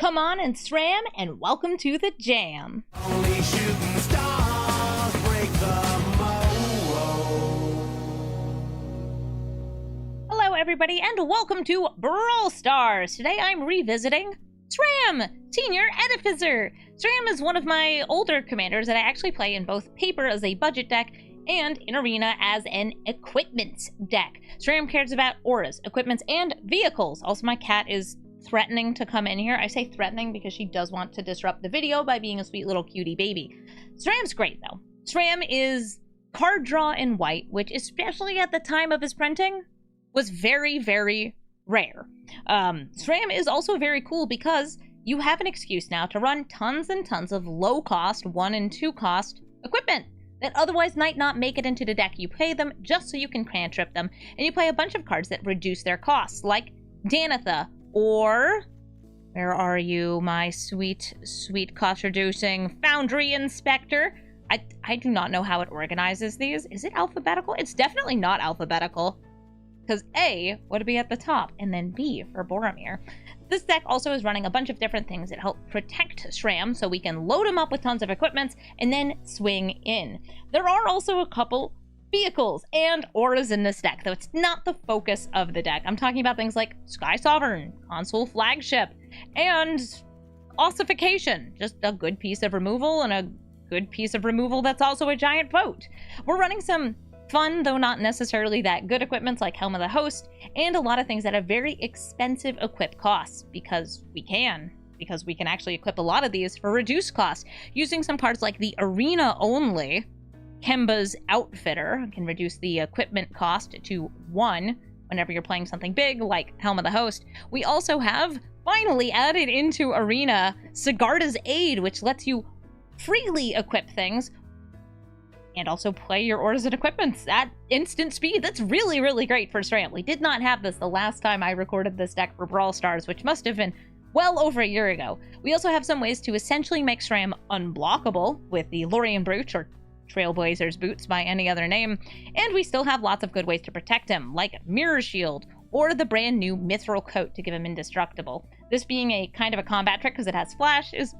Come on and Sram, and welcome to the jam. Only shooting stars break the mold. Hello everybody, and welcome to Brawl Stars. Today I'm revisiting Sram, Senior Edificer. Sram is one of my older commanders that I actually play in both paper as a budget deck and in arena as an equipment deck. Sram cares about auras, equipments, and vehicles. Also, my cat is threatening to come in here. I say threatening because she does want to disrupt the video by being a sweet little cutie baby. Sram's great though. Sram is card draw in white, which especially at the time of his printing was very, very rare. Sram is also very cool because you have an excuse now to run tons and tons of low cost 1 and 2 cost equipment that otherwise might not make it into the deck. You play them just so you can cantrip them, and you play a bunch of cards that reduce their costs, like Danitha, or, where are you, my sweet, sweet cost-reducing Foundry Inspector? I do not know how it organizes these. Is it alphabetical? It's definitely not alphabetical, because A would be at the top, and then B for Boromir. This deck also is running a bunch of different things that help protect Sram, so we can load him up with tons of equipments, and then swing in. There are also a couple vehicles and auras in this deck, though it's not the focus of the deck. I'm talking about things like Sky Sovereign, Console Flagship, and Ossification. Just a good piece of removal, and a good piece of removal that's also a giant vote. We're running some fun, though not necessarily that good equipments like Helm of the Host, and a lot of things that have very expensive equip costs, because we can actually equip a lot of these for reduced costs, using some cards like the Arena Only Kemba's Outfitter can reduce the equipment cost to 1 whenever you're playing something big like Helm of the Host. We also have finally added into Arena Sigarda's Aid, which lets you freely equip things and also play your auras and equipments at instant speed. That's really, really great for Sram. We did not have this the last time I recorded this deck for Brawl Stars, which must have been well over a year ago. We also have some ways to essentially make Sram unblockable with the Lorien Brooch, or Trailblazer's Boots by any other name, and we still have lots of good ways to protect him, like Mirror Shield, or the brand new Mithril Coat to give him indestructible. This being a kind of a combat trick because it has Flash is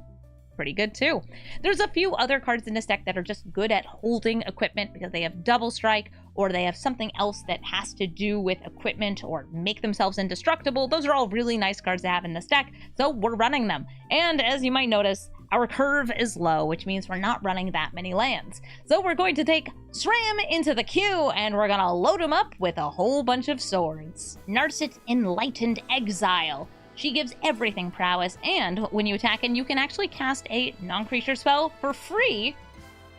pretty good too. There's a few other cards in this deck that are just good at holding equipment because they have double strike, or they have something else that has to do with equipment or make themselves indestructible. Those are all really nice cards to have in this deck, so we're running them. And as you might notice, our curve is low, which means we're not running that many lands. So we're going to take Sram into the queue, and we're gonna load him up with a whole bunch of swords. Narset Enlightened Exile. She gives everything prowess, and when you attack in, you can actually cast a non-creature spell for free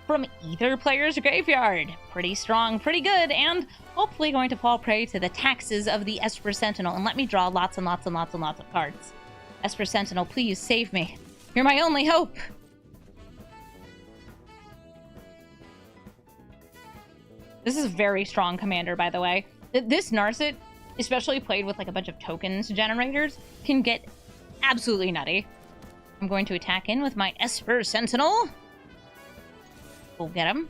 from either player's graveyard. Pretty strong, pretty good, and hopefully going to fall prey to the taxes of the Esper Sentinel, and let me draw lots and lots and lots and lots of cards. Esper Sentinel, please save me. You're my only hope. This is a very strong commander, by the way. This Narset, especially played with like a bunch of tokens generators, can get absolutely nutty. I'm going to attack in with my Esper Sentinel. We'll get him.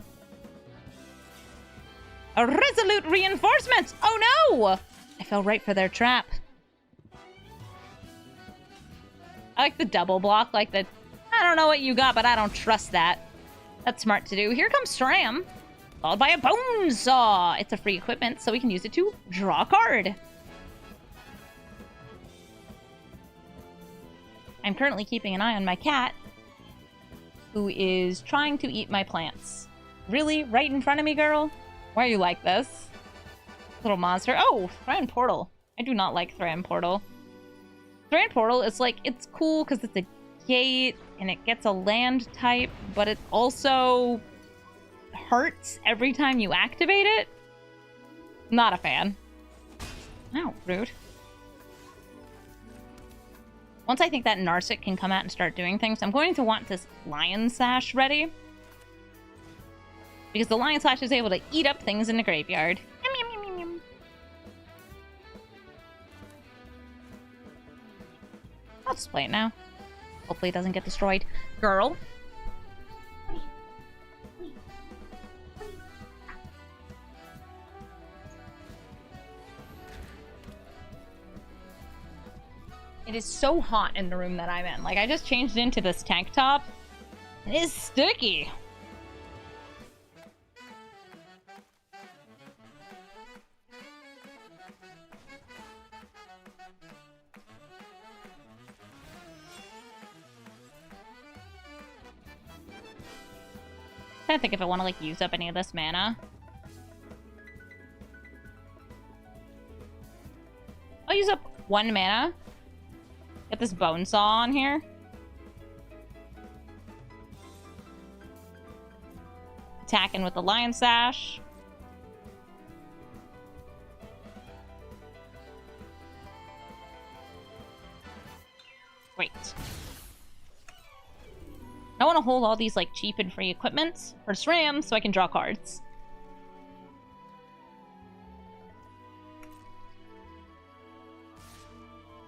A resolute reinforcement! Oh no! I fell right for their trap. I like the double block, like the, I don't know what you got, but I don't trust that. That's smart to do. Here comes Sram, followed by a Bone Saw. It's a free equipment, so we can use it to draw a card. I'm currently keeping an eye on my cat, who is trying to eat my plants. Really? Right in front of me, girl? Why are you like this? Little monster. Oh, Thran Portal. I do not like Thran Portal. Thran Portal is like, it's cool because it's a gate and it gets a land type, but it also hurts every time you activate it. Not a fan. Oh, rude. Once I think that Narset can come out and start doing things, I'm going to want this Lion Sash ready, because the Lion Sash is able to eat up things in the graveyard. I'll just play it now. Hopefully it doesn't get destroyed. Girl. It is so hot in the room that I'm in. Like, I just changed into this tank top. It is sticky. I don't think if I want to, like, use up any of this mana. I'll use up 1 mana. Get this bone saw on here. Attacking with the Lion Sash. Great. I want to hold all these, like, cheap and free equipment for Sram so I can draw cards.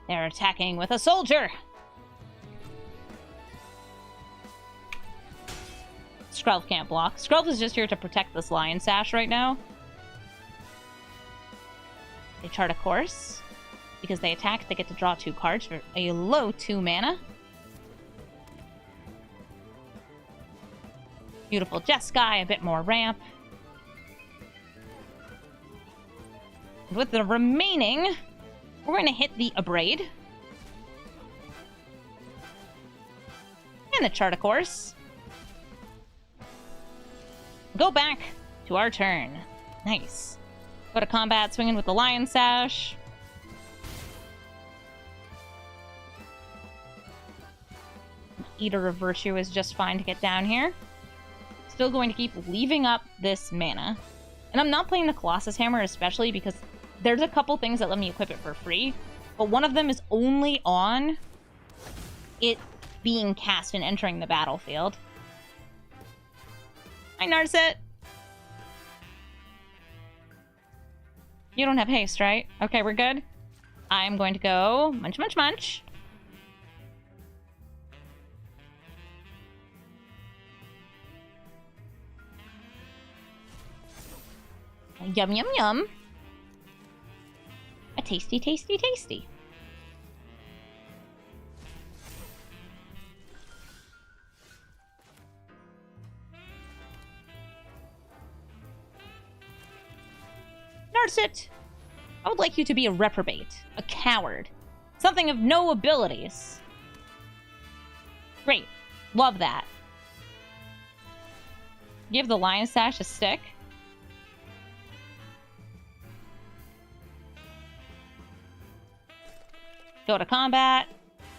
They're attacking with a soldier! Skrelv can't block. Skrelv is just here to protect this Lion Sash right now. They chart a course. Because they attack, they get to draw 2 cards for a low 2 mana. Beautiful Jeskai, a bit more ramp. With the remaining, we're going to hit the Abrade. And the chart, of course. Go back to our turn. Nice. Go to combat, swinging with the Lion Sash. Eater of Virtue is just fine to get down here. Still going to keep leaving up this mana. And I'm not playing the Colossus Hammer especially because there's a couple things that let me equip it for free. But one of them is only on it being cast and entering the battlefield. Hi, Narset. You don't have haste, right? Okay, we're good. I'm going to go munch, munch, munch. Yum, yum, yum. A tasty, tasty, tasty. Narset, I would like you to be a reprobate, a coward, something of no abilities. Great. Love that. Give the Lion Sash a stick. Go to combat.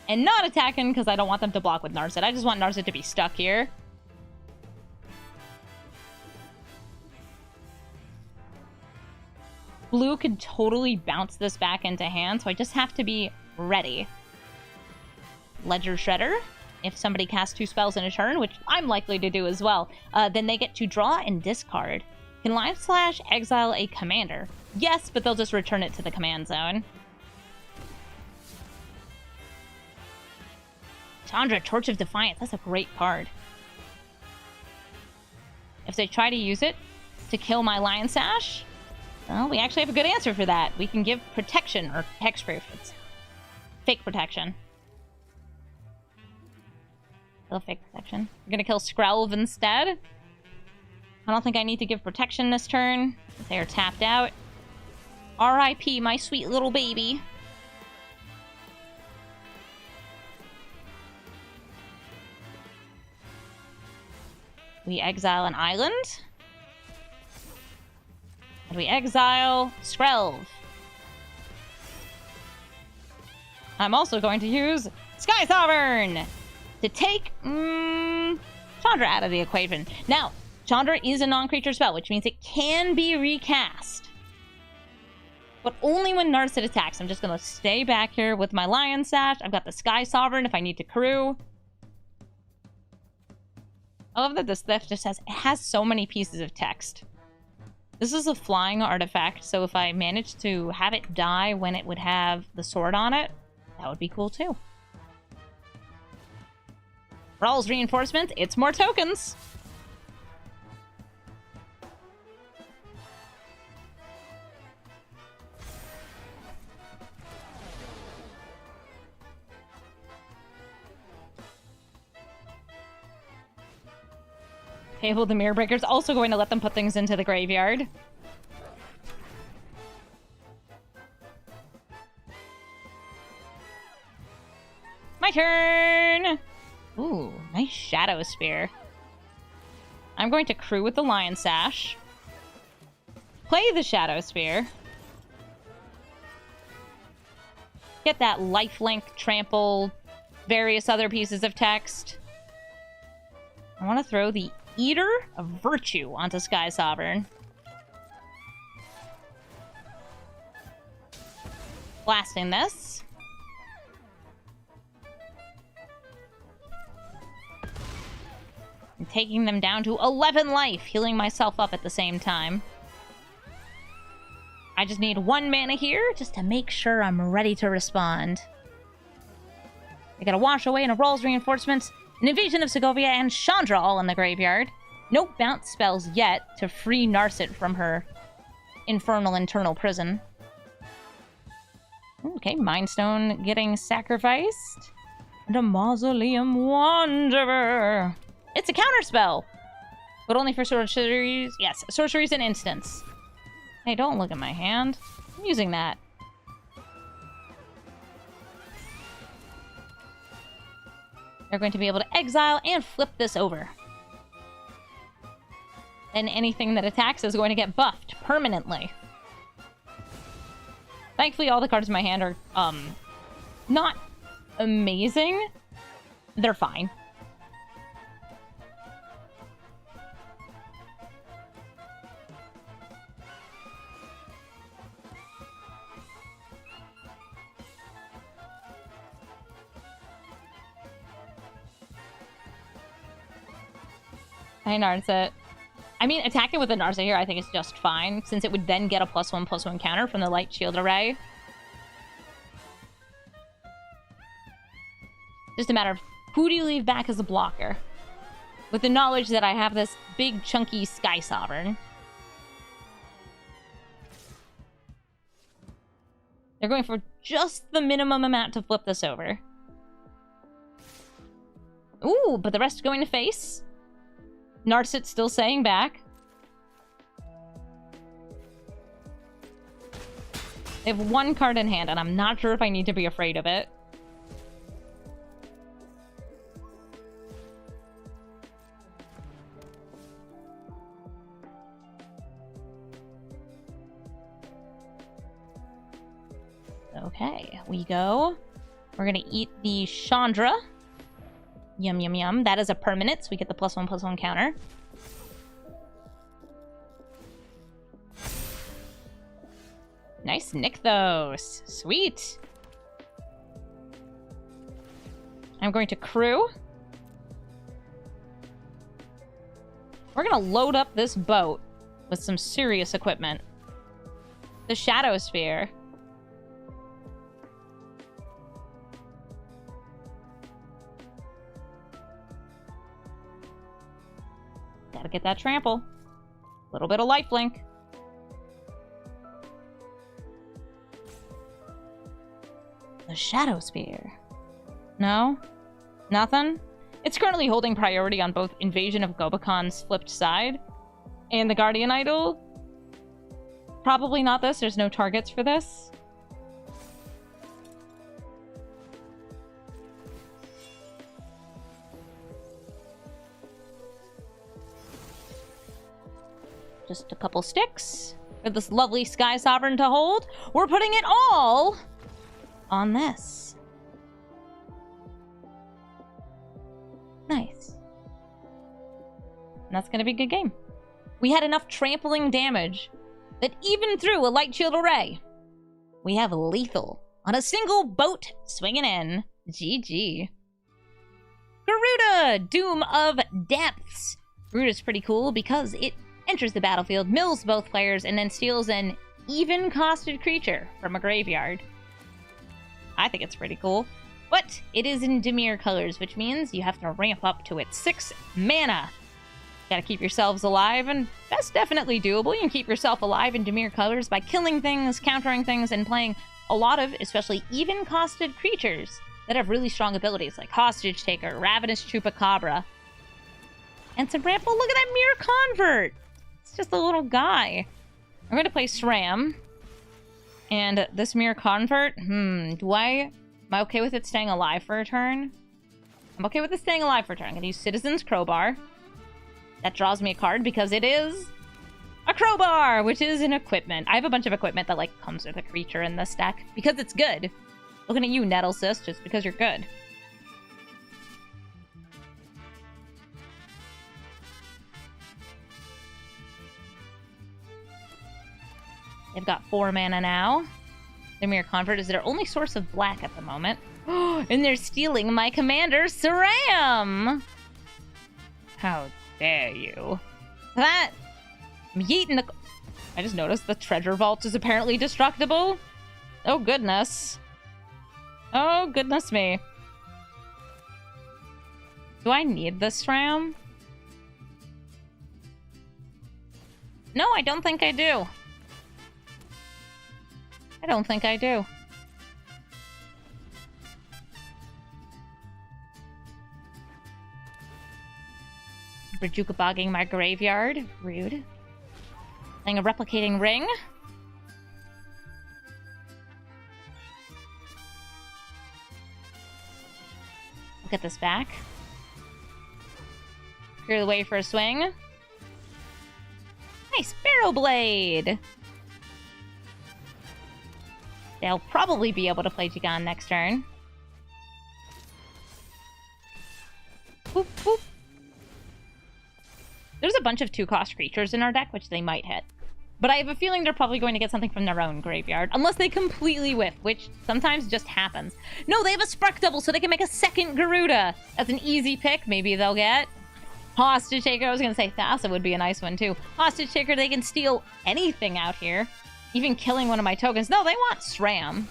And not attacking because I don't want them to block with Narset. I just want Narset to be stuck here. Blue could totally bounce this back into hand, so I just have to be ready. Ledger Shredder. If somebody casts 2 spells in a turn, which I'm likely to do as well, then they get to draw and discard. Can Lion Slash exile a commander? Yes, but they'll just return it to the command zone. Chandra, Torch of Defiance. That's a great card. If they try to use it to kill my Lion Sash, well, we actually have a good answer for that. We can give protection, or hexproof. It's fake protection. Still fake protection. We're gonna kill Skrelv instead. I don't think I need to give protection this turn. They are tapped out. R.I.P. my sweet little baby. We exile an island. And we exile Skrelv. I'm also going to use Sky Sovereign to take Chandra out of the equation. Now, Chandra is a non-creature spell, which means it can be recast. But only when Narset attacks. I'm just going to stay back here with my Lion Sash. I've got the Sky Sovereign if I need to crew. I love that this theft just has so many pieces of text. This is a flying artifact, so if I manage to have it die when it would have the sword on it, that would be cool too. Brawl's reinforcement, it's more tokens. Fable the Mirror Breaker's also going to let them put things into the graveyard. My turn! Ooh, nice Shadowspear. I'm going to crew with the Lion Sash. Play the Shadowspear. Get that lifelink, trample, various other pieces of text. I want to throw the Eater of Virtue onto Sky Sovereign. Blasting this. And taking them down to 11 life, healing myself up at the same time. I just need 1 mana here, just to make sure I'm ready to respond. I gotta wash away an Aural's Reinforcements, an Invasion of Segovia, and Chandra all in the graveyard. No bounce spells yet to free Narset from her infernal internal prison. Okay, Mind Stone getting sacrificed. And a Mausoleum Wanderer. It's a counterspell, but only for sorceries. Yes, sorceries and instants. Hey, don't look at my hand. I'm using that. They're going to be able to exile and flip this over. Then anything that attacks is going to get buffed permanently. Thankfully, all the cards in my hand are, not amazing. They're fine. Hey, Narset. I mean, attacking with a Narset here I think is just fine, since it would then get a +1/+1 counter from the Light Shield Array. Just a matter of who do you leave back as a blocker? With the knowledge that I have this big, chunky Sky Sovereign. They're going for just the minimum amount to flip this over. Ooh, but the rest is going to face. Narset still saying back. They have 1 card in hand, and I'm not sure if I need to be afraid of it. Okay, we go. We're gonna eat the Chandra. Yum, yum, yum. That is a permanent, so we get the +1/+1 counter. Nice Nykthos. Sweet. I'm going to crew. We're going to load up this boat with some serious equipment. The Shadowspear. Gotta get that trample. A little bit of lifelink. The Shadowspear. No? Nothing? It's currently holding priority on both Invasion of Gobakon's flipped side and the Guardian Idol. Probably not this. There's no targets for this. Just a couple sticks for this lovely Sky Sovereign to hold. We're putting it all on this. Nice. And that's going to be a good game. We had enough trampling damage that even through a Light Shield Array, we have lethal on a single boat swinging in. GG. Garuda, Doom of Depths. Garuda's pretty cool because it enters the battlefield, mills both players, and then steals an even-costed creature from a graveyard. I think it's pretty cool. But it is in Dimir colors, which means you have to ramp up to its 6 mana. Gotta keep yourselves alive, and that's definitely doable. You can keep yourself alive in Dimir colors by killing things, countering things, and playing a lot of, especially even-costed creatures that have really strong abilities, like Hostage Taker, Ravenous Chupacabra. And some Bramble. Look at that Mirror Convert! It's just a little guy. I'm going to play Sram. And this Mirror Convert, am I okay with it staying alive for a turn? I'm okay with it staying alive for a turn. I'm going to use Citizen's Crowbar. That draws me a card because it is a crowbar, which is an equipment. I have a bunch of equipment that, like, comes with a creature in this deck because it's good. Looking at you, Nettlecyst, just because you're good. They've got 4 mana now. Their Mirror Convert is their only source of black at the moment. And they're stealing my commander, Sram! How dare you? That... I'm yeeting the... I just noticed the treasure vault is apparently destructible. Oh, goodness. Oh, goodness me. Do I need this Sram? No, I don't think I do. I don't think I do. Brajuka-bogging my graveyard. Rude. Playing a replicating ring. We'll get this back. Clear the way for a swing. Nice Barrow Blade! They'll probably be able to play Ugin next turn. Boop, boop. There's a bunch of 2-cost creatures in our deck, which they might hit. But I have a feeling they're probably going to get something from their own graveyard. Unless they completely whiff, which sometimes just happens. No, they have a Spark Double, so they can make a second Garuda. That's an easy pick. Maybe they'll get Hostage Taker. I was going to say Thassa would be a nice one, too. Hostage Taker, they can steal anything out here. Even killing one of my tokens. No, they want Sram.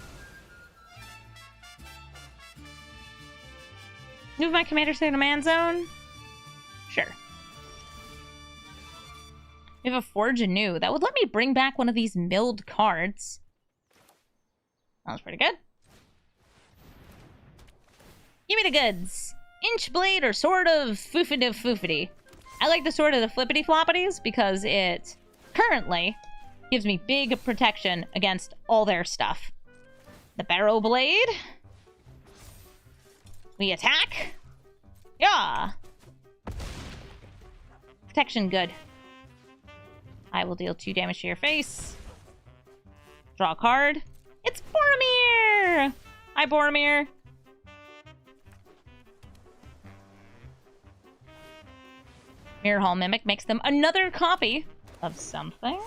Move my commander to the man zone? Sure. We have a Forge Anew. That would let me bring back one of these milled cards. That was pretty good. Give me the goods. Inch Blade or Sword of Foofity. I like the Sword of the Flippity Floppities because it currently gives me big protection against all their stuff. The Barrow Blade. We attack. Yeah. Protection good. I will deal 2 damage to your face. Draw a card. It's Boromir! Hi, Boromir. Mirror Hall Mimic makes them another copy of something.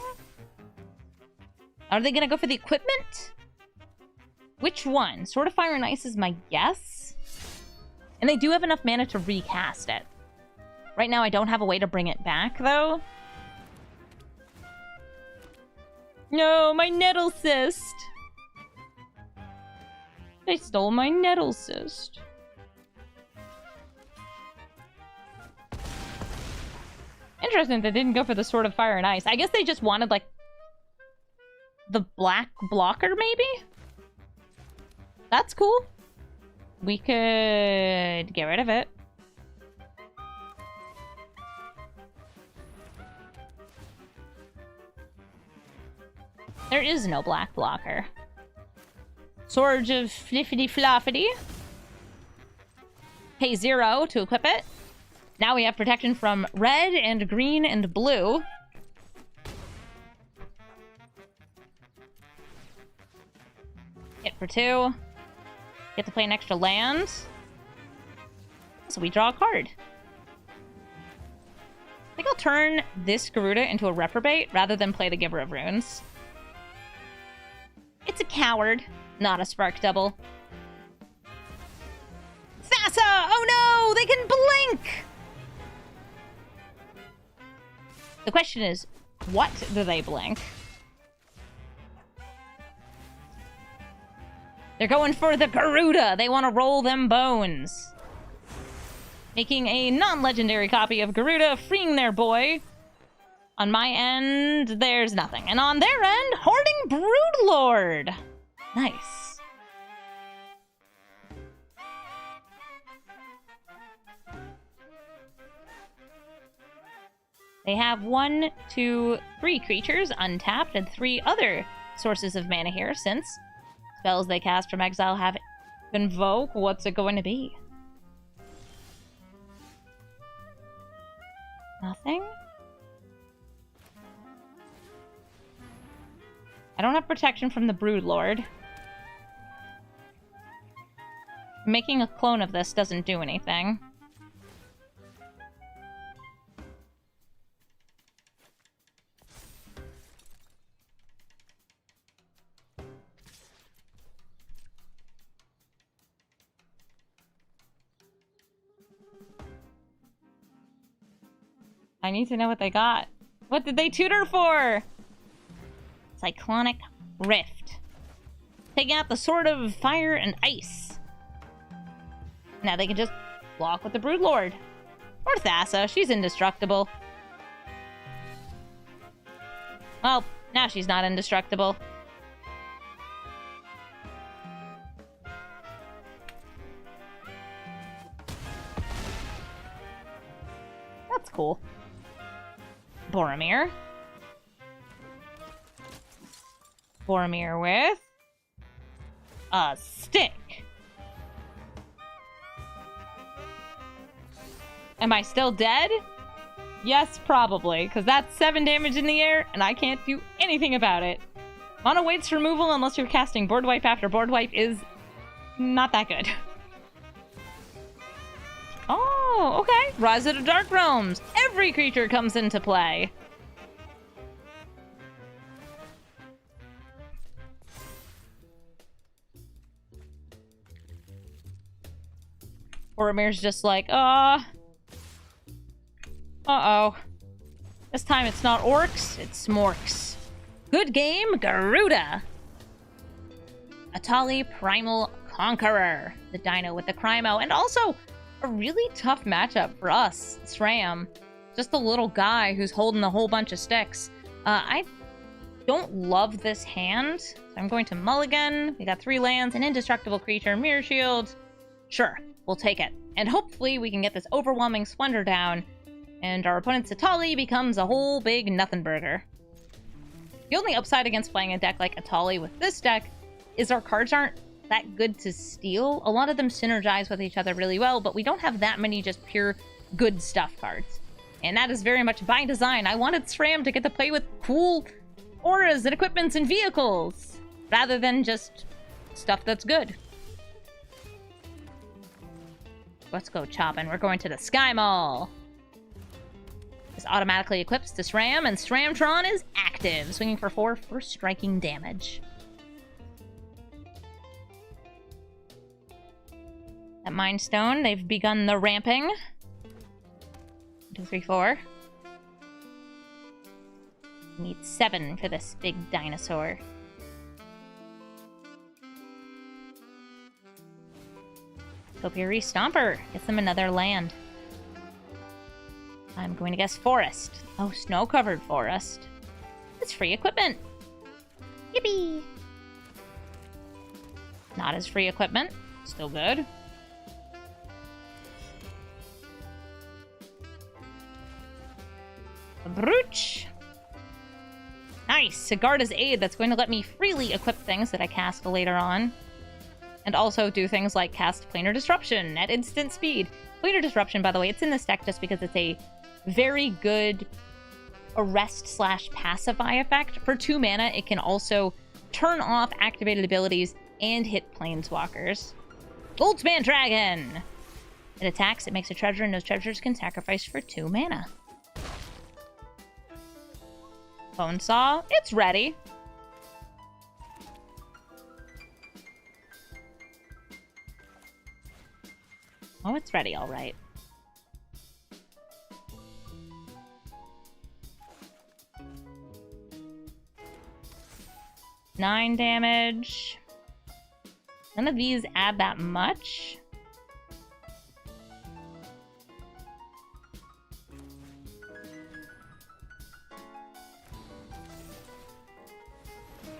Are they gonna go for the equipment? Which one? Sword of Fire and Ice is my guess. And they do have enough mana to recast it. Right now I don't have a way to bring it back, though. No, my Nettlecyst! They stole my Nettlecyst. Interesting they didn't go for the Sword of Fire and Ice. I guess they just wanted, like, the black blocker, maybe? That's cool. We could get rid of it. There is no black blocker. Sword of Fliffity Floffity. Pay 0 to equip it. Now we have protection from red and green and blue. Hit for 2. Get to play an extra land. So we draw a card. I think I'll turn this Garuda into a Reprobate rather than play the Giver of Runes. It's a coward, not a Spark Double. Thassa! Oh no! They can blink! The question is, what do they blink? They're going for the Garuda! They want to roll them bones. Making a non-legendary copy of Garuda, freeing their boy. On my end, there's nothing. And on their end, Hoarding Broodlord! Nice. They have 1, 2, 3 creatures untapped and 3 other sources of mana here, since spells they cast from exile have Invoke. What's it going to be? Nothing? I don't have protection from the Broodlord. Making a clone of this doesn't do anything. I need to know what they got. What did they tutor for? Cyclonic Rift. Taking out the Sword of Fire and Ice. Now they can just block with the Broodlord. Or Thassa, she's indestructible. Well, now she's not indestructible. That's cool. Boromir. Boromir with a stick. Am I still dead? Yes, probably, because that's 7 damage in the air, and I can't do anything about it. Mono waits removal unless you're casting Board Wipe after Board Wipe is not that good. Oh, okay. Rise of the Dark Realms. Every creature comes into play. Boromir's just like, uh-oh. This time it's not orcs, it's smorks. Good game, Garuda. Atali Primal Conqueror. The dino with the Crymo. And also, a really tough matchup for us, Sram. Just a little guy who's holding a whole bunch of sticks. I don't love this hand, so I'm going to mulligan. We got 3 lands, an indestructible creature, Mirror Shield. Sure, we'll take it. And hopefully we can get this Overwhelming Splendor down, and our opponent's Atali becomes a whole big nothing burger. The only upside against playing a deck like Atali with this deck is our cards aren't that good to steal. A lot of them synergize with each other really well, but we don't have that many just pure good stuff cards. And that is very much by design. I wanted Sram to get to play with cool auras and equipments and vehicles, rather than just stuff that's good. Let's go chopping. We're going to the Sky Mall. This automatically equips to Sram, and Sramtron is active, swinging for 4 for striking damage. At Mind Stone, they've begun the ramping. 1, 2, 3, 4. Need 7 for this big dinosaur. Topiary Stomper gets them another land. I'm going to guess forest. Oh, snow-covered forest. It's free equipment. Yippee! Not as free equipment. Still good. A brooch. Nice. Sigarda's Aid. That's going to let me freely equip things that I cast later on. And also do things like cast Planar Disruption at instant speed. Planar Disruption, by the way, it's in this deck just because it's a very good arrest/pacify effect. For 2 mana, it can also turn off activated abilities and hit planeswalkers. Boltzmann Dragon! It attacks, it makes a treasure, and those treasures can sacrifice for 2 mana. Bone Saw, it's ready. Oh, it's ready, all right. Nine damage. None of these add that much.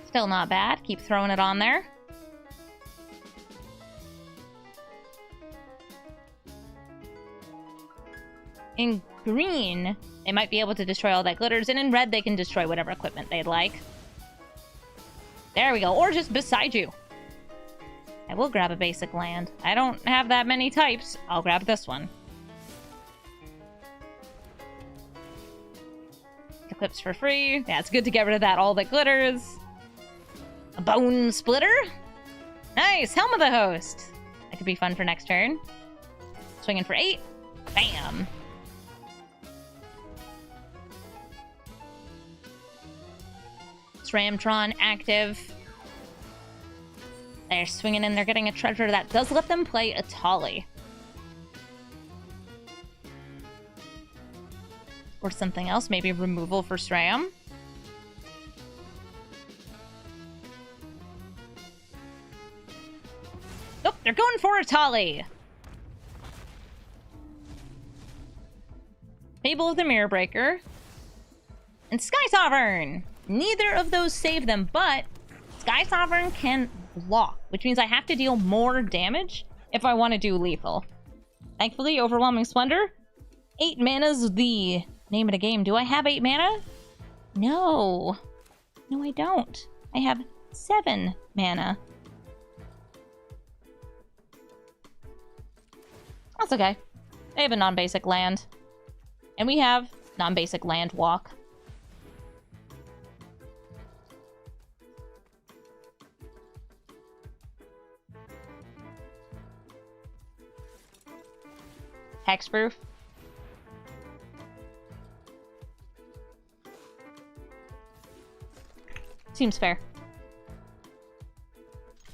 Still not bad. Keep throwing it on there. In green, They might be able to destroy all that glitters, and in red they can destroy whatever equipment they'd like. There we go, or just beside you. I will grab a basic land. I don't have that many types. I'll grab this one. Eclipse for free. Yeah, it's good to get rid of that all that glitters. A bone splitter. Nice, Helm of the Host. That could be fun for next turn. Swinging for 8. Bam. Sramtron active. They're swinging in. They're getting a treasure that does let them play a Tolly. Or something else. Maybe removal for Sram. Nope, they're going for a Tolly. Fable of the Mirror Breaker. And Sky Sovereign. Neither of those save them, but Sky Sovereign can block, which means I have to deal more damage if I want to do lethal. Thankfully, Overwhelming Splendor. 8 mana's the name of the game. Do I have 8 mana? No. No, I don't. I have 7 mana. That's okay. I have a non-basic land. And we have non-basic land walk. Hexproof. Seems fair.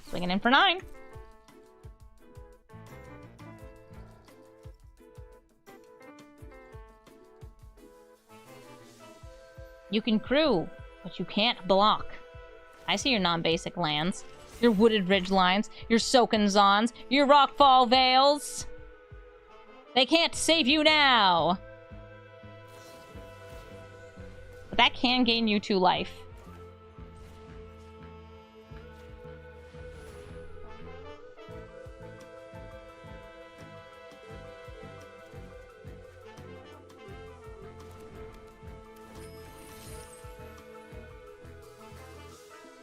Swinging in for 9. You can crew, but you can't block. I see your non-basic lands. Your Wooded Ridge Lines, your Soken-Zons, your Rockfall Vales. They can't save you now! But that can gain you 2 life.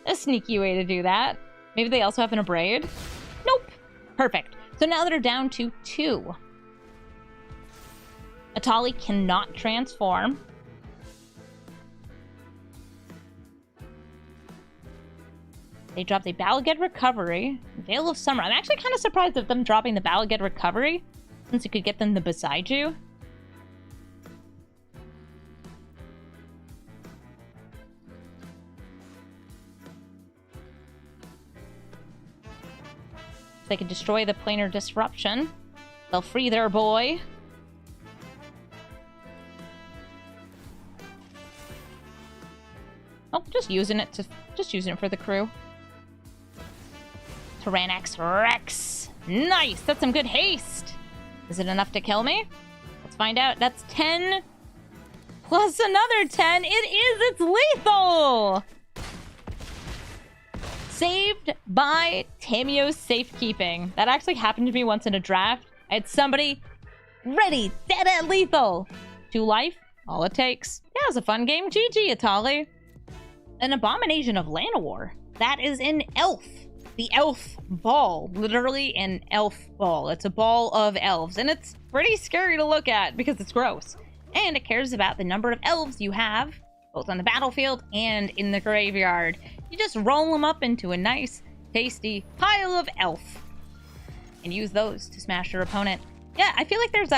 A sneaky way to do that. Maybe they also have an Abrade? Nope. Perfect. So now they're down to 2. Atali cannot transform. They dropped a Balaged Recovery. Veil of Summer. I'm actually kind of surprised at them dropping the Balaged Recovery, since you could get them to beside you. They can destroy the Planar Disruption. They'll free their boy. Oh, just using it for the crew. Tyrannax Rex. Nice! That's some good haste! Is it enough to kill me? Let's find out. That's 10 plus another 10. It is! It's lethal! Saved by Tamio's Safekeeping. That actually happened to me once in a draft. I had somebody ready, dead at lethal. 2 life, all it takes. Yeah, it was a fun game. GG, Atali. An Abomination of Llanowar. That is an elf. The elf ball. Literally an elf ball. It's a ball of elves. And it's pretty scary to look at because it's gross. And it cares about the number of elves you have, both on the battlefield and in the graveyard. You just roll them up into a nice, tasty pile of elf. And use those to smash your opponent. Yeah, I feel like there's,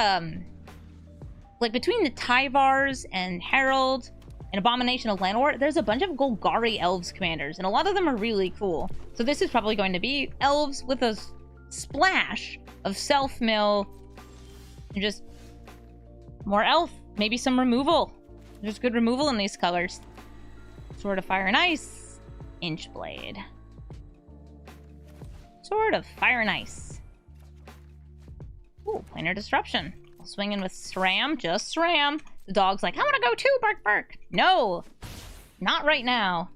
like between the Tyvars and Herald and Abomination of Llanowar, there's a bunch of Golgari Elves commanders, and a lot of them are really cool. So this is probably going to be elves with a splash of self-mill, and just more elf, maybe some removal. There's good removal in these colors. Sword of Fire and Ice, Inchblade. Sword of Fire and Ice. Ooh, Planar Disruption. I'll swing in with Sram, just Sram. The dog's like, I want to go too, bark, bark. No, not right now.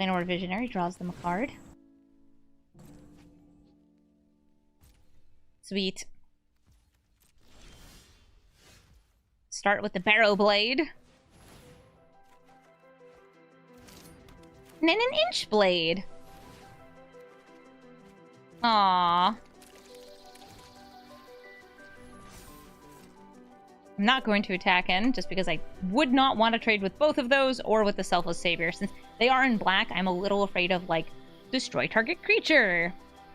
Llanowar Visionary draws them a card. Sweet. Start with the Barrow Blade. And then an Inch Blade. Aww. I'm not going to attack in, just because I would not want to trade with both of those or with the Selfless Savior. Since they are in black, I'm a little afraid of, like, destroy target creature.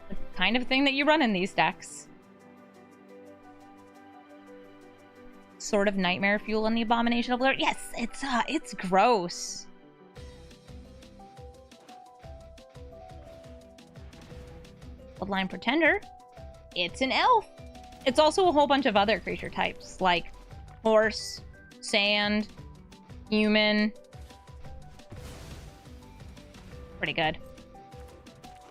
The kind of thing that you run in these decks. Sort of nightmare fuel on the Abomination of Lord. Yes, it's gross. Bloodline Pretender. It's an elf. It's also a whole bunch of other creature types, like horse, sand, human. Pretty good.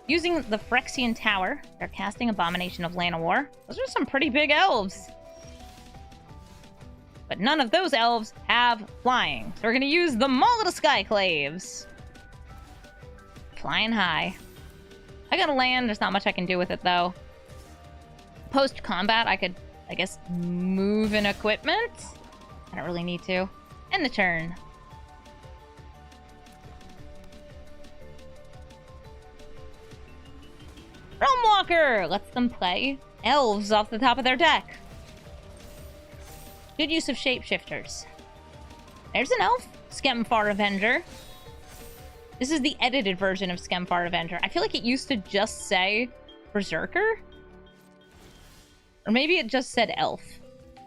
Using the Phyrexian Tower, they're casting Abomination of Llanowar. Those are some pretty big elves. But none of those elves have flying. So we're going to use the Maul of the Skyclaves. Flying high. I got to land. There's not much I can do with it, though. Post-combat, I could, I guess, move an equipment. I don't really need to. End the turn. Realmwalker lets them play elves off the top of their deck. Good use of shapeshifters. There's an elf. Skemfar Avenger. This is the edited version of Skemfar Avenger. I feel like it used to just say Berserker. Or maybe it just said elf.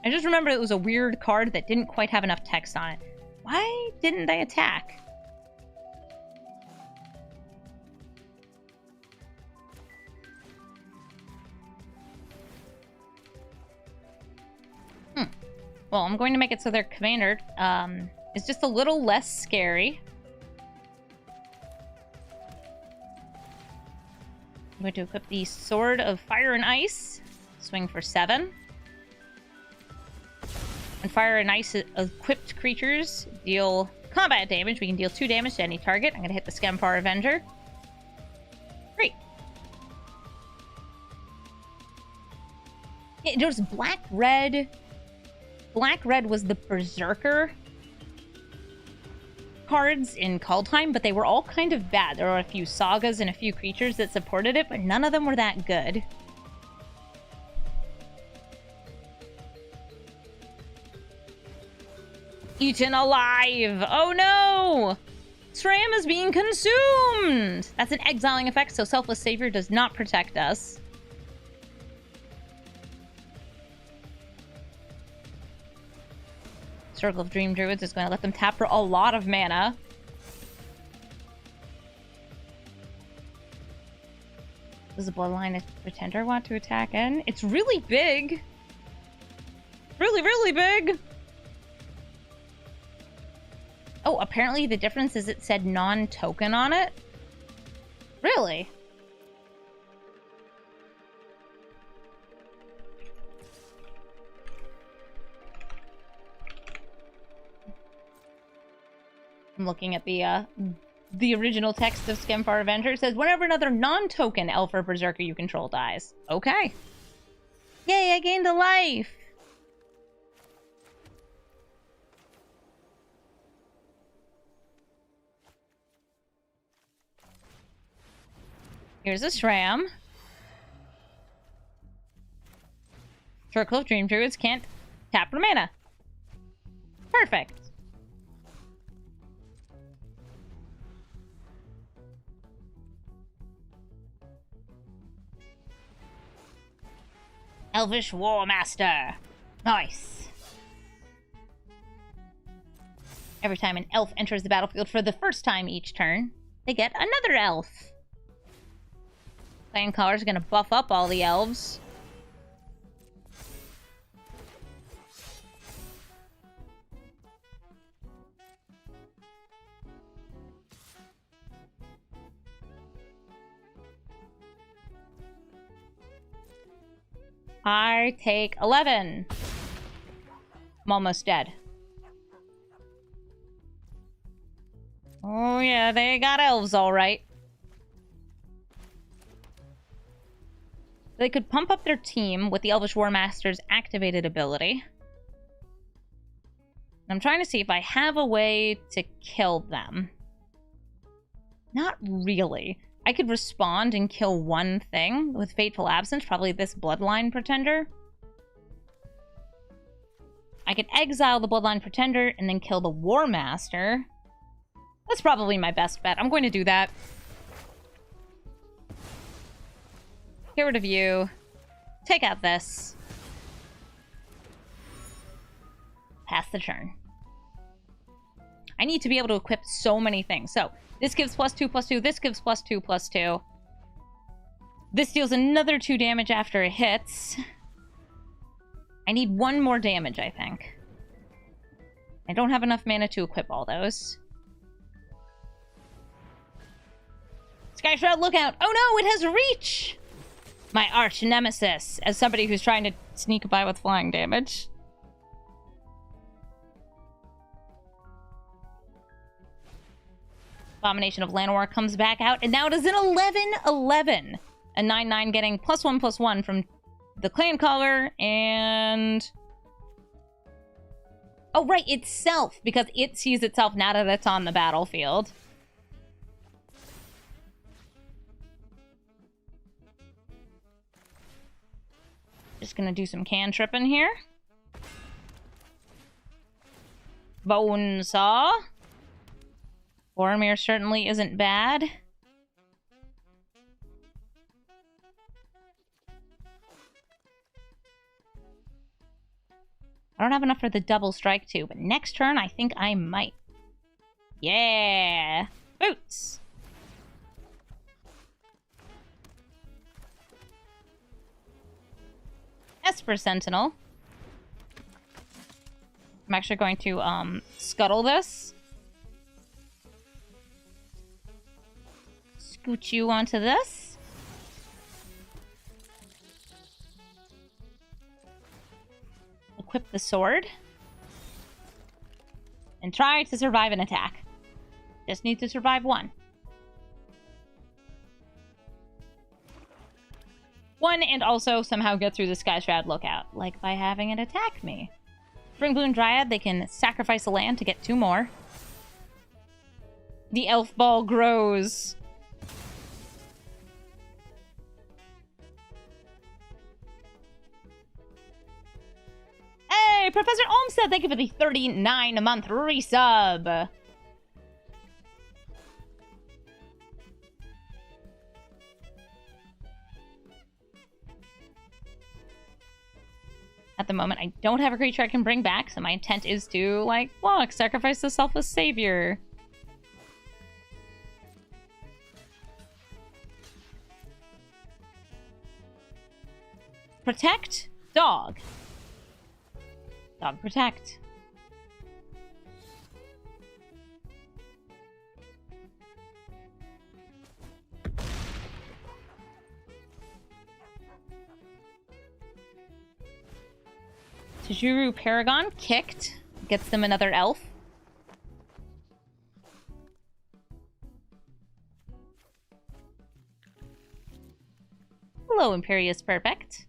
I just remember it was a weird card that didn't quite have enough text on it. Why didn't they attack? Well, I'm going to make it so their commander is just a little less scary. I'm going to equip the Sword of Fire and Ice. Swing for 7. And Fire and Ice equipped creatures deal combat damage. We can deal 2 damage to any target. I'm going to hit the Skemfar Avenger. Great. It was black-red. Black-red was the Berserker cards in Kaldheim, but they were all kind of bad. There were a few sagas and a few creatures that supported it, but none of them were that good. Eaten alive! Oh no! Sram is being consumed! That's an exiling effect, so Selfless Savior does not protect us. Circle of Dream Druids is going to let them tap for a lot of mana. Does the Bloodline Pretender want to attack in? It's really big. Really, really big. Oh, apparently the difference is it said non-token on it. Really? I'm looking at the original text of Skemfar Avenger. It says, whenever another non-token elf or berserker you control dies. Okay. Yay, I gained a life! Here's a Sram. Circle of Dream Druids can't tap for mana. Perfect. Elvish War Master. Nice. Every time an elf enters the battlefield for the first time each turn, they get another elf. Clan Colors are going to buff up all the elves. I take 11. I'm almost dead. Oh yeah, they got elves all right. They could pump up their team with the Elvish War Master's activated ability. I'm trying to see if I have a way to kill them. Not really. I could respond and kill one thing with Fateful Absence, probably this Bloodline Pretender. I could exile the Bloodline Pretender and then kill the War Master. That's probably my best bet. I'm going to do that. Get rid of you. Take out this. Pass the turn. I need to be able to equip so many things. So, this gives +2/+2. This gives +2/+2. This deals another 2 damage after it hits. I need 1 more damage, I think. I don't have enough mana to equip all those. Sky Shroud, look out! Oh no, it has reach! My arch nemesis, as somebody who's trying to sneak by with flying damage. Abomination of Llanowar comes back out, and now it is an 11/11. A 9/9 getting +1/+1 from the Clan Caller, and... Oh, right, itself, because it sees itself now that it's on the battlefield. Just gonna do some cantripping here. Bone Saw. Boromir certainly isn't bad. I don't have enough for the double strike too, but next turn I think I might. Yeah! Boots! Esper Sentinel. I'm actually going to scuttle this. Scoot you onto this. Equip the sword. And try to survive an attack. Just need to survive one. One, and also somehow get through the Sky Shroud Lookout, like by having it attack me. Springboon Dryad, they can sacrifice a land to get 2 more. The Elf Ball grows. Hey, Professor Olmsted, thank you for the 39-month resub. At the moment, I don't have a creature I can bring back, so my intent is to, like, look, sacrifice the Selfless Savior. Protect? Dog. Dog protect. Tajuru Paragon kicked. Gets them another elf. Hello, Imperious Perfect.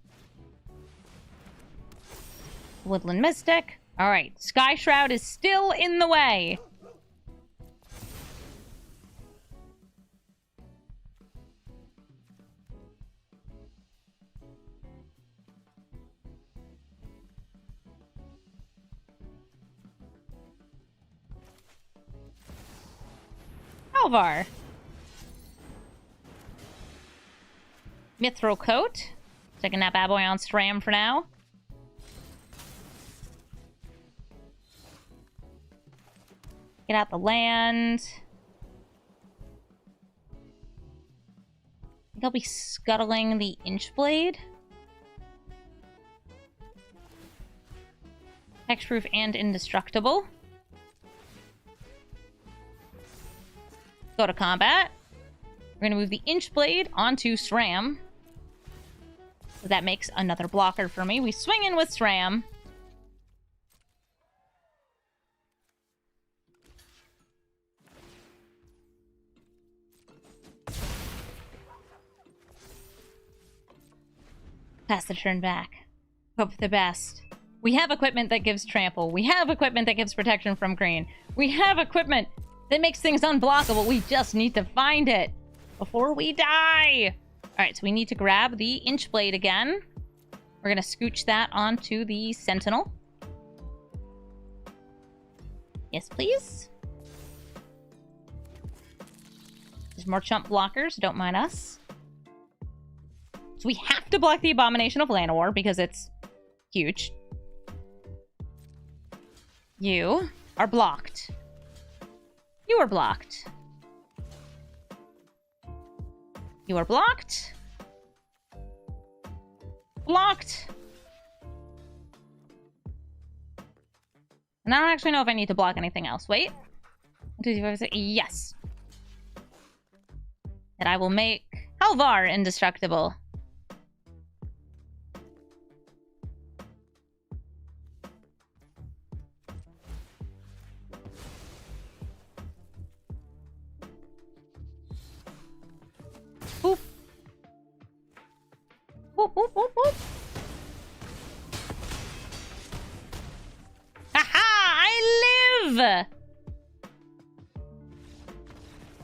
Woodland Mystic. Alright, Sky Shroud is still in the way. Halvar. Mithril Coat. Taking that bad boy on Sram for now. Get out the land. I think I'll be scuttling the Inchblade. Hexproof and indestructible. Go to combat. We're going to move the Inchblade onto Sram. So that makes another blocker for me. We swing in with Sram. Pass the turn back. Hope for the best. We have equipment that gives trample. We have equipment that gives protection from green. We have equipment that makes things unblockable. We just need to find it before we die. Alright, so we need to grab the Inchblade again. We're going to scooch that onto the Sentinel. Yes, please. There's more chump blockers. Don't mind us. So we have to block the Abomination of Llanowar because it's huge. You are blocked. You are blocked. You are blocked. Blocked. And I don't actually know if I need to block anything else. Wait. 1, 2, 3, 4, 5, 6. Yes. And I will make Halvar indestructible. Boop. Boop, boop, boop, boop. Haha! I live!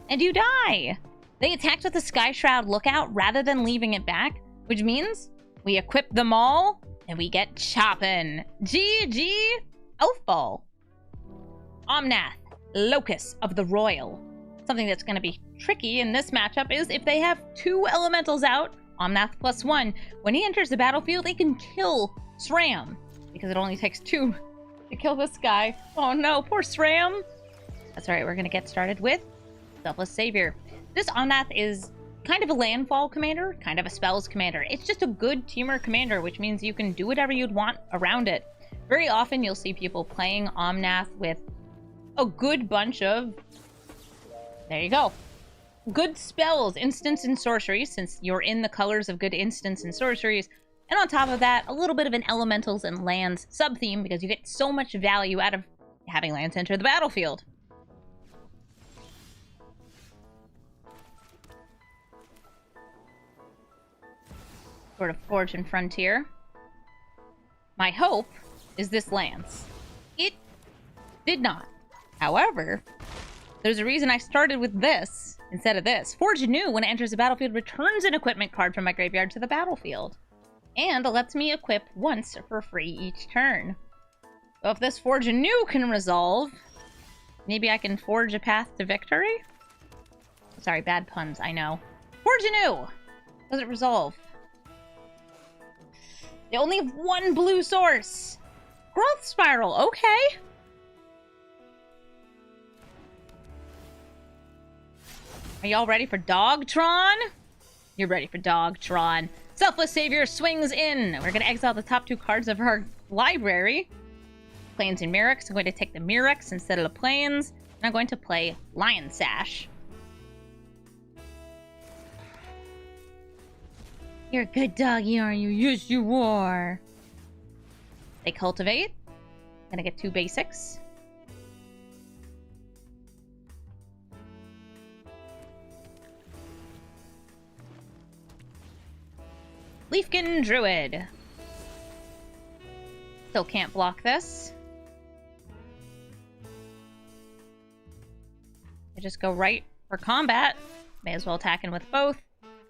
And you die! They attacked with the Sky Shroud Lookout rather than leaving it back, which means we equip the Maul and we get choppin'. GG! Elfball. Omnath, Locus of the Royal. Something that's going to be tricky in this matchup is if they have 2 elementals out, Omnath +1. When he enters the battlefield, he can kill Sram, because it only takes 2 to kill this guy. Oh no, poor Sram. That's alright, we're going to get started with Selfless Savior. This Omnath is kind of a landfall commander, kind of a spells commander. It's just a good teamer commander, which means you can do whatever you'd want around it. Very often you'll see people playing Omnath with a good bunch of... There you go. Good spells, instants, and sorceries, since you're in the colors of good instants and sorceries. And on top of that, a little bit of an elementals and lands sub-theme, because you get so much value out of having lands enter the battlefield. Sort of Forge and Frontier. My hope is this lands. It did not. However, there's a reason I started with this instead of this. Forge Anew, when it enters the battlefield, returns an equipment card from my graveyard to the battlefield. And lets me equip once for free each turn. So if this Forge Anew can resolve, maybe I can forge a path to victory? Sorry, bad puns, I know. Forge Anew! Does it resolve? They only have 1 blue source! Growth Spiral, okay! Are y'all ready for Dogtron? You're ready for Dogtron. Selfless Savior swings in. We're going to exile the top 2 cards of our library. Plains and Mirrex. I'm going to take the Mirrex instead of the Plains. And I'm going to play Lion Sash. You're a good doggy, aren't you? Yes, you are. They cultivate. Gonna get 2 basics. Leafkin Druid. Still can't block this. I just go right for combat. May as well attack in with both.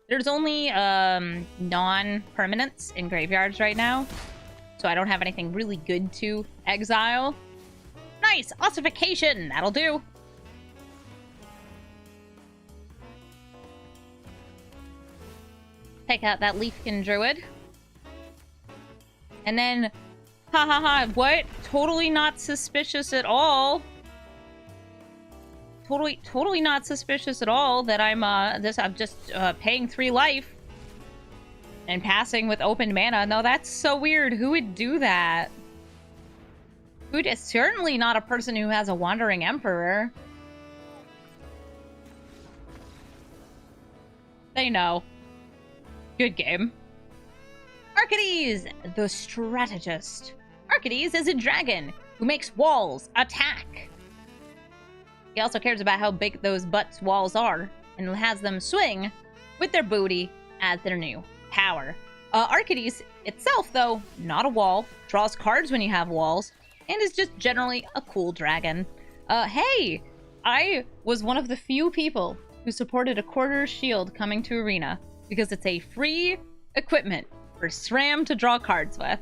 There's only non-permanents in graveyards right now, so I don't have anything really good to exile. Nice! Ossification! That'll do. Take out that Leafkin Druid. And then, ha ha ha, what? Totally not suspicious at all. Totally not suspicious at all that I'm just paying 3 life and passing with open mana. No, that's so weird. Who would do that? It's certainly not a person who has a Wandering Emperor. They know. Good game. Arcades, the Strategist. Arcades is a dragon who makes walls attack. He also cares about how big those butts' walls are and has them swing with their booty as their new power. Arcades itself, though, not a wall, draws cards when you have walls, and is just generally a cool dragon. Hey! I was one of the few people who supported a quarter shield coming to Arena, because it's a free equipment for Sram to draw cards with.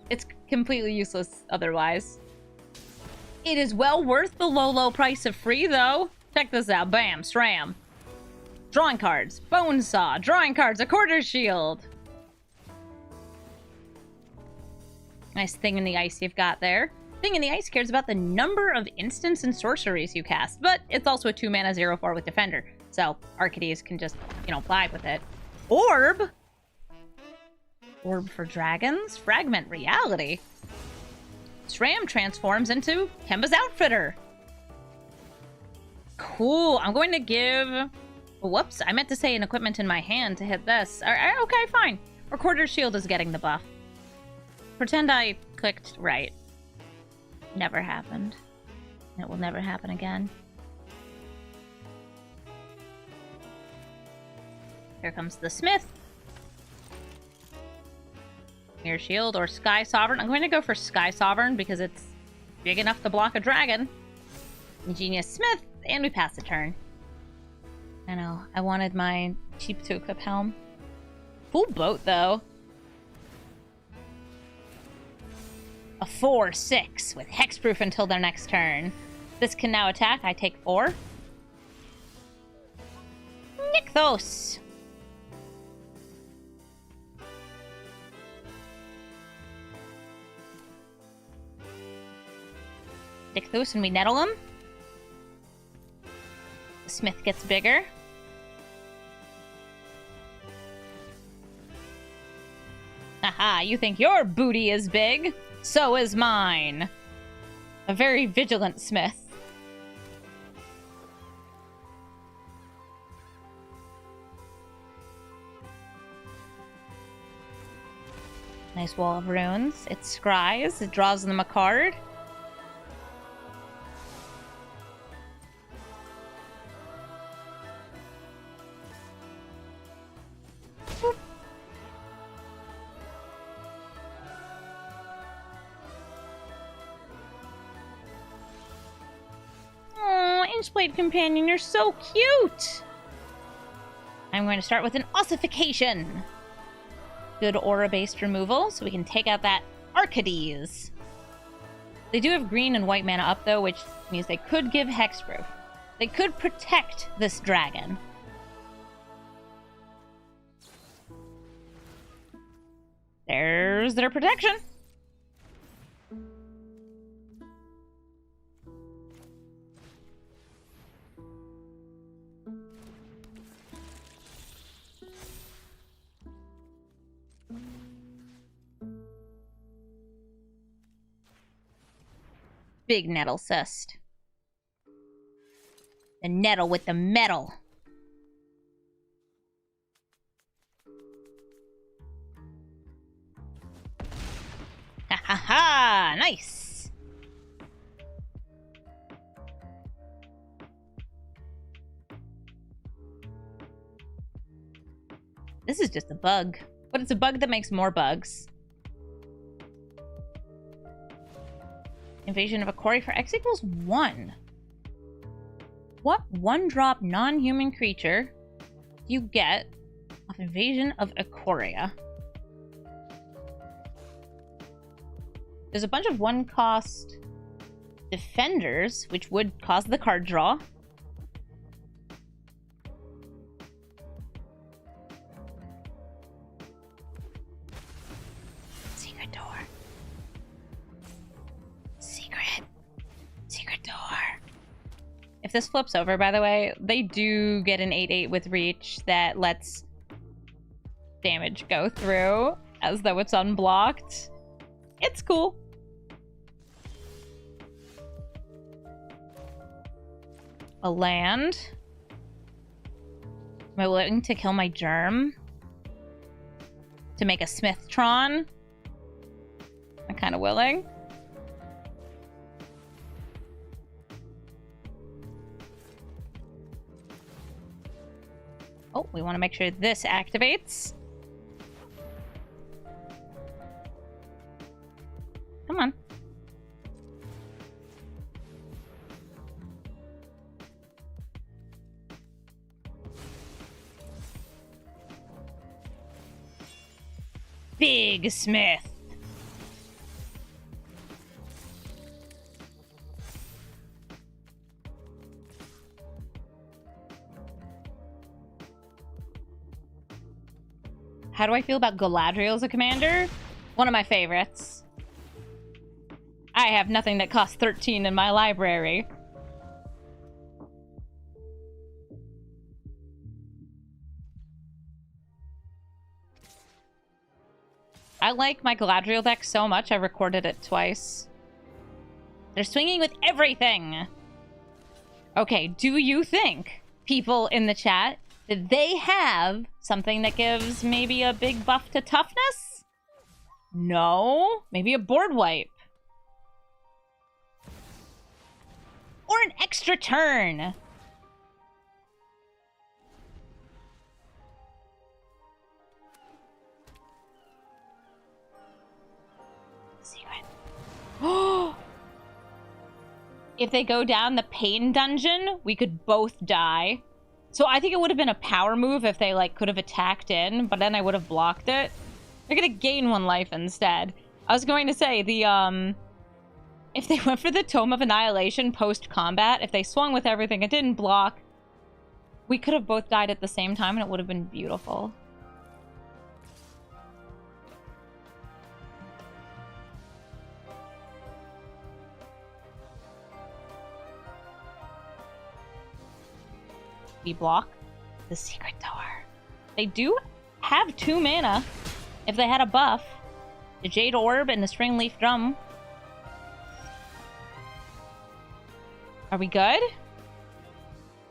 It's completely useless otherwise. It is well worth the low price of free, though. Check this out. Bam, Sram. Drawing cards, Bone Saw, drawing cards, a quarter shield. Nice thing in the ice you've got there. Thing in the ice cares about the number of instants and sorceries you cast, but it's also a 2-mana 0/4 with Defender, so Arcades can just, vibe with it. Orb! Orb for dragons? Fragment Reality. Sram transforms into Kemba's Outfitter. Cool. I'm going to give... Whoops, I meant to say an equipment in my hand to hit this. Okay, fine. Recorder Shield is getting the buff. Pretend I clicked right. Never happened. It will never happen again. Here comes the Smith. Mirror Shield or Sky Sovereign. I'm going to go for Sky Sovereign because it's big enough to block a dragon. Ingenious Smith, and we pass the turn. I know, I wanted my cheap to equip Helm. Cool boat, though. A 4/6 with hexproof until their next turn. This can now attack. I take 4. Nykthos. Nykthos and we nettle him. The Smith gets bigger. Haha, you think your booty is big? So is mine. A very vigilant Smith. Nice wall of runes. It scries. It draws them a card. Blade Companion, you're so cute! I'm going to start with an ossification. Good aura-based removal, so we can take out that Arcades. They do have green and white mana up, though, which means they could give hexproof. They could protect this dragon. There's their protection. Big Nettlecyst. The nettle with the metal. Ha ha ha! Nice! This is just a bug. But it's a bug that makes more bugs. Invasion of a quarry for X equals 1. What 1-drop non-human creature do you get off Invasion of Ikoria? There's a bunch of 1-cost defenders, which would cause the card draw. Secret door. Secret door. If this flips over, by the way, they do get an 8/8 with reach that lets damage go through as though it's unblocked. It's cool. A land. Am I willing to kill my germ to make a Smithtron? I'm kind of willing. Oh, we want to make sure this activates. Big Smith. How do I feel about Galadriel as a commander? One of my favorites. I have nothing that costs 13 in my library. I like my Galadriel deck so much, I recorded it twice. They're swinging with everything! Okay, do you think, people in the chat, that they have something that gives maybe a big buff to toughness? No? Maybe a board wipe. Or an extra turn. Secret. If they go down the pain dungeon, we could both die. So I think it would have been a power move if they, like, could have attacked in, but then I would have blocked it. They're gonna gain 1 life instead. I was going to say, the, if they went for the Tome of Annihilation post-combat, if they swung with everything, it didn't block, we could have both died at the same time, and it would have been beautiful. We block the Secret Tower. They do have 2 mana if they had a buff. The Jade Orb and the Stringleaf Drum. Are we good?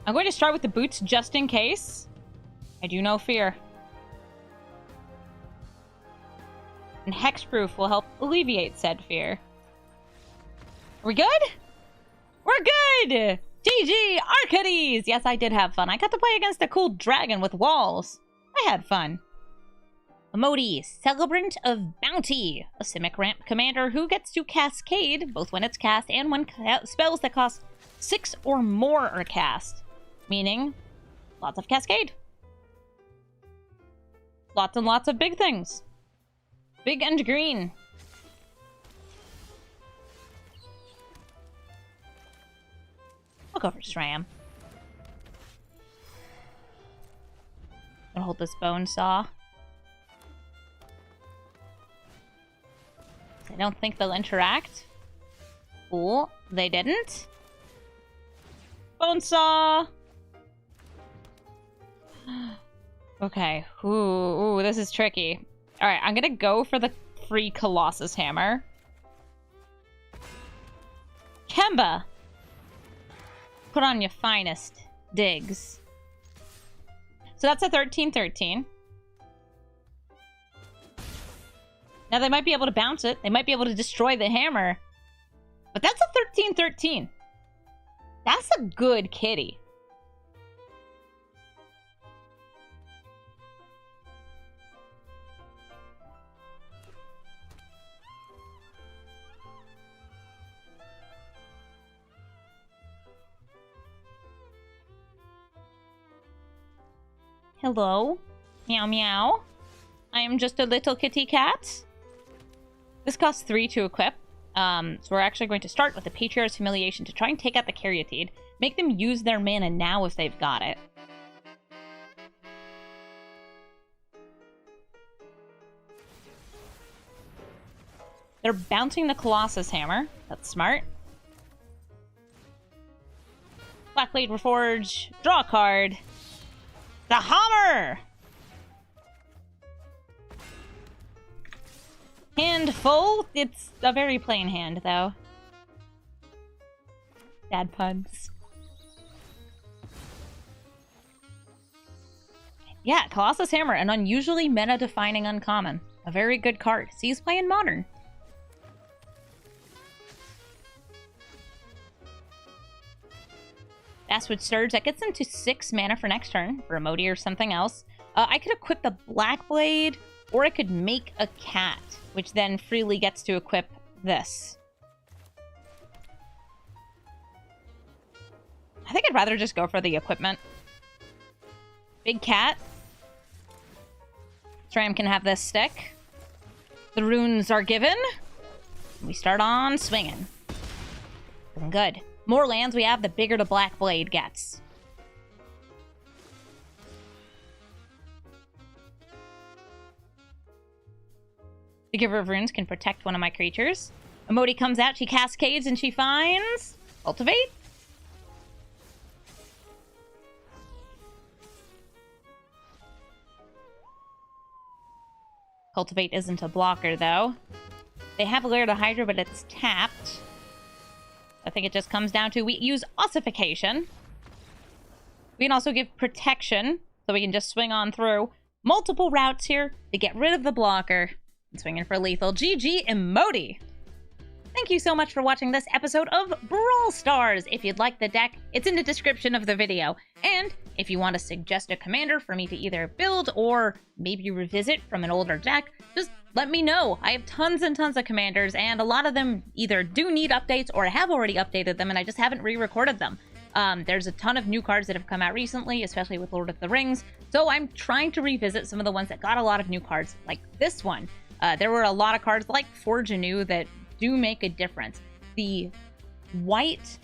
I'm going to start with the boots just in case. I do no fear. And Hexproof will help alleviate said fear. Are we good? We're good! GG Arcades! Yes, I did have fun. I got to play against a cool dragon with walls. I had fun. Emoti, Celebrant of Bounty. A Simic ramp commander who gets to cascade, both when it's cast and when spells that cost 6 or more are cast. Meaning, lots of cascade. Lots and lots of big things. Big and green. I'll go for Sram. I'll hold this bone saw. I don't think they'll interact. Cool. They didn't. Bone saw! Okay. Ooh, this is tricky. Alright, I'm gonna go for the free Colossus Hammer. Kemba! Put on your finest digs. So that's a 13-13. Now they might be able to bounce it. They might be able to destroy the hammer. But that's a 13-13. That's a good kitty. Hello? Meow meow. I am just a little kitty cat. This costs 3 to equip. So we're actually going to start with the Patriarch's Humiliation to try and take out the Caryatid. Make them use their mana now if they've got it. They're bouncing the Colossus Hammer. That's smart. Blackblade Reforged. Draw a card. The Hammer! Hand full? It's a very plain hand, though. Bad puns. Yeah, Colossus Hammer, an unusually meta-defining uncommon. A very good card. Sees play in Modern. Basswood Surge, that gets into 6 mana for next turn, for Emoti or something else. I could equip the Blackblade, or I could make a cat, which then freely gets to equip this. I think I'd rather just go for the equipment. Big cat. Sram can have this stick. The runes are given. We start on swinging. Feeling good. More lands we have, the bigger the Blackblade gets. The Giver of Runes can protect one of my creatures. Emoti comes out, she cascades, and she finds... Cultivate? Cultivate isn't a blocker, though. They have Lair the Hydra, but it's tapped. I think it just comes down to we use Ossification. We can also give Protection, so we can just swing on through. Multiple routes here to get rid of the blocker. And swinging for lethal. GG Emoti! Thank you so much for watching this episode of Brawl Stars. If you'd like the deck, it's in the description of the video. And if you want to suggest a commander for me to either build or maybe revisit from an older deck, just let me know. I have tons and tons of commanders, and a lot of them either do need updates or have already updated them, and I just haven't re-recorded them. There's a ton of new cards that have come out recently, especially with Lord of the Rings, so I'm trying to revisit some of the ones that got a lot of new cards, like this one. There were a lot of cards like Forge Anew that do make a difference. The White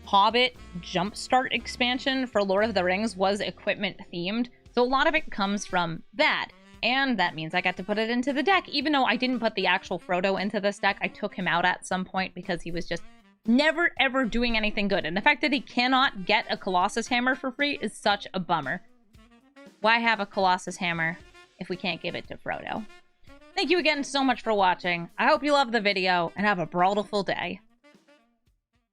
Hobbit Jumpstart expansion for Lord of the Rings was equipment themed, so a lot of it comes from that. And that means I got to put it into the deck. Even though I didn't put the actual Frodo into this deck, I took him out at some point because he was just never ever doing anything good. And the fact that he cannot get a Colossus Hammer for free is such a bummer. Why have a Colossus Hammer if we can't give it to Frodo? Thank you again so much for watching. I hope you loved the video and have a brawlful day.